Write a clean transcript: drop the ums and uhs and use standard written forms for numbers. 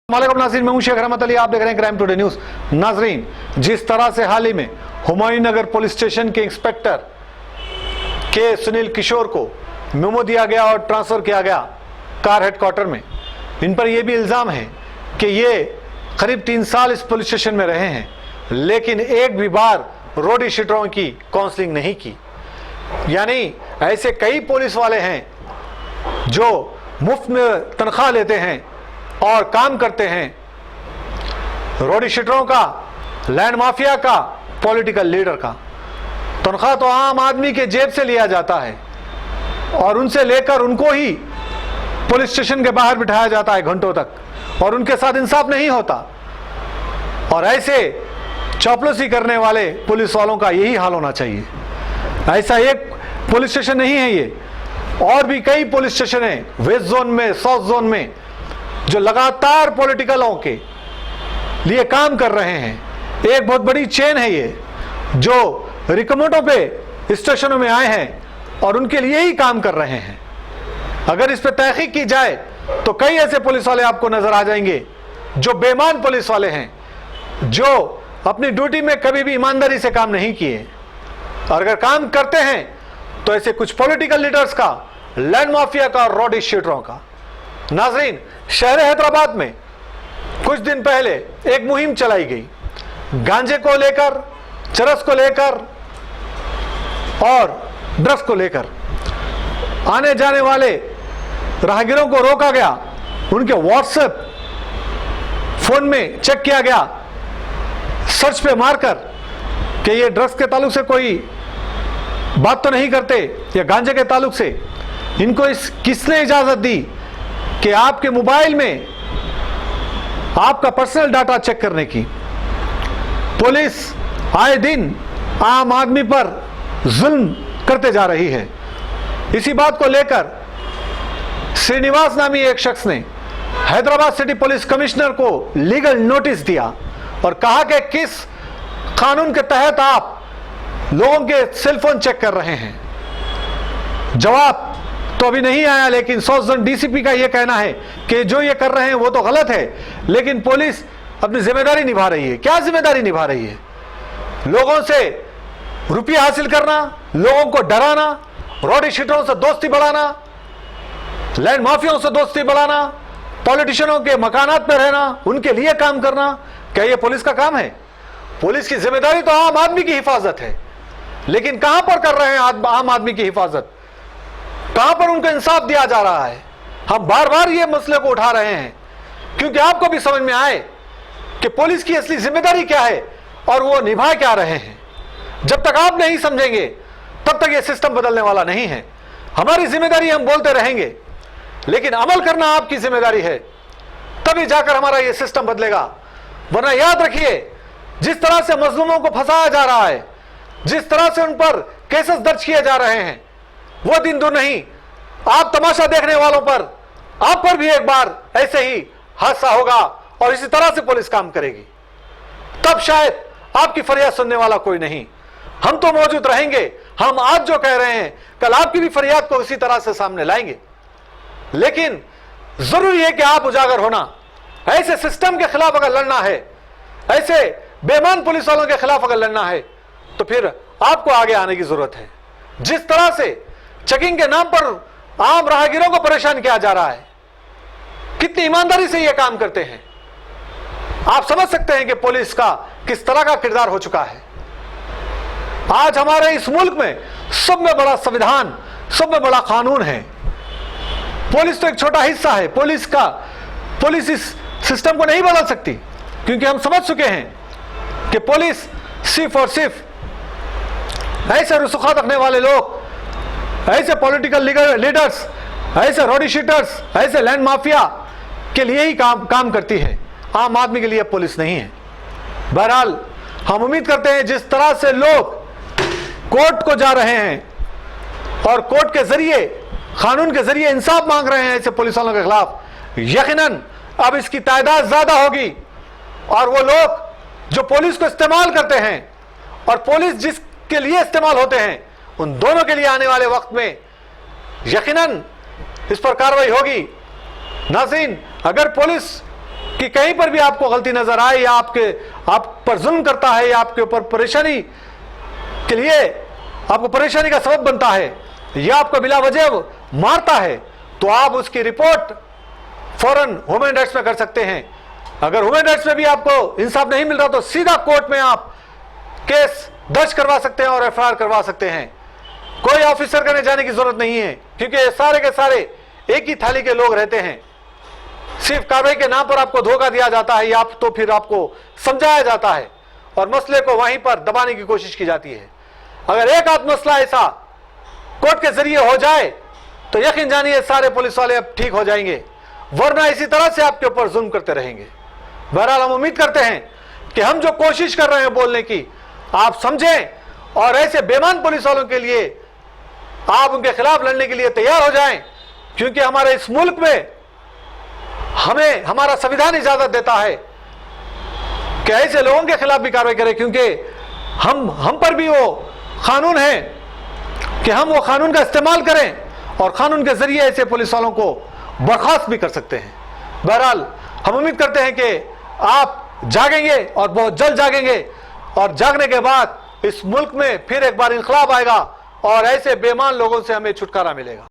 वालेकुम नाज़रीन, मैं हूं शेख रहमत अली, आप देख रहे हैं क्राइम टुडे न्यूज। नाज़रीन, जिस तरह से हाल ही में हुमायूं नगर पुलिस स्टेशन के इंस्पेक्टर के सुनील किशोर को मेमो दिया गया और ट्रांसफर किया गया कार हेडक्वार्टर में, इन पर यह भी इल्जाम है कि ये करीब 3 साल इस पुलिस स्टेशन में रहे हैं, लेकिन एक भी बार रोडी शीटरों की काउंसलिंग नहीं की। यानी ऐसे कई पुलिस वाले हैं जो मुफ्त में तनख्वाह लेते हैं और काम करते हैं। रोडी शीटरों का, लैंड माफिया का, पॉलिटिकल लीडर का तनख्वाह तो आम आदमी के जेब से लिया जाता है और उनसे लेकर उनको ही पुलिस स्टेशन के बाहर बिठाया जाता है घंटों तक, और उनके साथ इंसाफ नहीं होता। और ऐसे चौपलूसी करने वाले पुलिस वालों का यही हाल होना चाहिए। ऐसा एक पुलिस स्टेशन नहीं है ये, और भी कई पुलिस स्टेशन है वेस्ट जोन में, साउथ जोन में, जो लगातार पॉलिटिकलों के लिए काम कर रहे हैं। एक बहुत बड़ी चेन है ये, जो रिकमेंडों पे स्टेशनों में आए हैं और उनके लिए ही काम कर रहे हैं। अगर इस पे तहकीक की जाए तो कई ऐसे पुलिस वाले आपको नजर आ जाएंगे जो बेईमान पुलिस वाले हैं, जो अपनी ड्यूटी में कभी भी ईमानदारी से काम नहीं किए, और अगर काम करते हैं तो ऐसे कुछ पॉलिटिकल लीडर्स का, लैंड माफिया का और रोडी शीटरों का। नाजरीन, शहर हैदराबाद में कुछ दिन पहले एक मुहिम चलाई गई गांजे को लेकर, चरस को लेकर और ड्रग्स को लेकर। आने जाने वाले राहगीरों को रोका गया, उनके व्हाट्सएप फोन में चेक किया गया, सर्च पे मारकर कि ये ड्रग्स के ताल्लुक से कोई बात तो नहीं करते या गांजे के ताल्लुक से। इनको किसने इजाजत दी कि आपके मोबाइल में आपका पर्सनल डाटा चेक करने की? पुलिस आए दिन आम आदमी पर जुल्म करते जा रही है। इसी बात को लेकर श्रीनिवास नामी एक शख्स ने हैदराबाद सिटी पुलिस कमिश्नर को लीगल नोटिस दिया और कहा कि किस कानून के तहत आप लोगों के सेलफोन चेक कर रहे हैं। जवाब तो अभी नहीं आया, लेकिन साउथ जोन डीसीपी का यह कहना है कि जो ये कर रहे हैं वो तो गलत है, लेकिन पुलिस अपनी जिम्मेदारी निभा रही है। क्या जिम्मेदारी निभा रही है? लोगों से रुपये हासिल करना, लोगों को डराना, रोडी शीटरों से दोस्ती बढ़ाना, लैंड माफियाओं से दोस्ती बढ़ाना, पॉलिटिशियनों के मकानात में रहना, उनके लिए काम करना। क्या यह पुलिस का काम है? पुलिस की जिम्मेदारी तो आम आदमी की हिफाजत है, लेकिन कहां पर कर रहे हैं आम आदमी की हिफाजत? कहां पर उनको इंसाफ दिया जा रहा है? हम बार बार ये मसले को उठा रहे हैं क्योंकि आपको भी समझ में आए कि पुलिस की असली जिम्मेदारी क्या है और वो निभा क्या रहे हैं। जब तक आप नहीं समझेंगे तब तक ये सिस्टम बदलने वाला नहीं है। हमारी जिम्मेदारी हम बोलते रहेंगे, लेकिन अमल करना आपकी जिम्मेदारी है, तभी जाकर हमारा ये सिस्टम बदलेगा। वरना याद रखिए, जिस तरह से मजलूमों को फंसाया जा रहा है, जिस तरह से उन पर केसेस दर्ज किए जा रहे हैं, वो दिन दूर नहीं, आप तमाशा देखने वालों पर, आप पर भी एक बार ऐसे ही हादसा होगा और इसी तरह से पुलिस काम करेगी। तब शायद आपकी फरियाद सुनने वाला कोई नहीं। हम तो मौजूद रहेंगे। हम आज जो कह रहे हैं, कल आपकी भी फरियाद को इसी तरह से सामने लाएंगे। लेकिन जरूरी है कि आप उजागर होना। ऐसे सिस्टम के खिलाफ अगर लड़ना है, ऐसे बेईमान पुलिस वालों के खिलाफ अगर लड़ना है, तो फिर आपको आगे आने की जरूरत है। जिस तरह से चेकिंग के नाम पर आम राहगीरों को परेशान किया जा रहा है, कितनी ईमानदारी से यह काम करते हैं, आप समझ सकते हैं कि पुलिस का किस तरह का किरदार हो चुका है। आज हमारे इस मुल्क में सब में बड़ा संविधान, सब में बड़ा कानून है। पुलिस तो एक छोटा हिस्सा है। पुलिस इस सिस्टम को नहीं बदल सकती, क्योंकि हम समझ चुके हैं कि पुलिस सिर्फ और सिर्फ ऐसे रसूखात रखने वाले लोग, ऐसे पॉलिटिकल लीडर्स, ऐसे रोडी शीटर्स, ऐसे लैंड माफिया के लिए ही काम करती है। आम आदमी के लिए पुलिस नहीं है। बहरहाल, हम उम्मीद करते हैं जिस तरह से लोग कोर्ट को जा रहे हैं और कोर्ट के जरिए, कानून के जरिए इंसाफ मांग रहे हैं ऐसे पुलिस वालों के खिलाफ, यकीनन अब इसकी तादाद ज्यादा होगी। और वो लोग जो पुलिस को इस्तेमाल करते हैं और पुलिस जिसके लिए इस्तेमाल होते हैं, उन दोनों के लिए आने वाले वक्त में यकीनन इस पर कार्रवाई होगी। नाज़रीन, अगर पुलिस कि कहीं पर भी आपको गलती नजर आए या आप पर जुल्म करता है या आपके ऊपर परेशानी के लिए आपको परेशानी का सबब बनता है या आपको बिला वजह मारता है, तो आप उसकी रिपोर्ट फौरन ह्यूमन राइट्स में कर सकते हैं। अगर ह्यूमन राइट्स में भी आपको इंसाफ नहीं मिल रहा तो सीधा कोर्ट में आप केस दर्ज करवा सकते हैं और एफआईआर करवा सकते हैं। कोई ऑफिसर करने जाने की जरूरत नहीं है, क्योंकि ये सारे के सारे एक ही थाली के लोग रहते हैं। सिर्फ कार्रवाई के नाम पर आपको धोखा दिया जाता है या तो फिर आपको समझाया जाता है और मसले को वहीं पर दबाने की कोशिश की जाती है। अगर एक आध मसला ऐसा कोर्ट के जरिए हो जाए तो यकीन जानिए सारे पुलिस वाले अब ठीक हो जाएंगे, वरना इसी तरह से आपके ऊपर जुल्म करते रहेंगे। बहरहाल हम उम्मीद करते हैं कि हम जो कोशिश कर रहे हैं बोलने की आप समझें और ऐसे बेईमान पुलिस वालों के लिए आप उनके खिलाफ लड़ने के लिए तैयार हो जाएं, क्योंकि हमारे इस मुल्क में हमें हमारा संविधान इजाजत देता है कि ऐसे लोगों के खिलाफ भी कार्रवाई करें, क्योंकि हम पर भी वो कानून है कि हम वो कानून का इस्तेमाल करें और कानून के जरिए ऐसे पुलिस वालों को बर्खास्त भी कर सकते हैं। बहरहाल हम उम्मीद करते हैं कि आप जागेंगे और बहुत जल्द जागेंगे और जागने के बाद इस मुल्क में फिर एक बार इंकलाब आएगा और ऐसे बेईमान लोगों से हमें छुटकारा मिलेगा।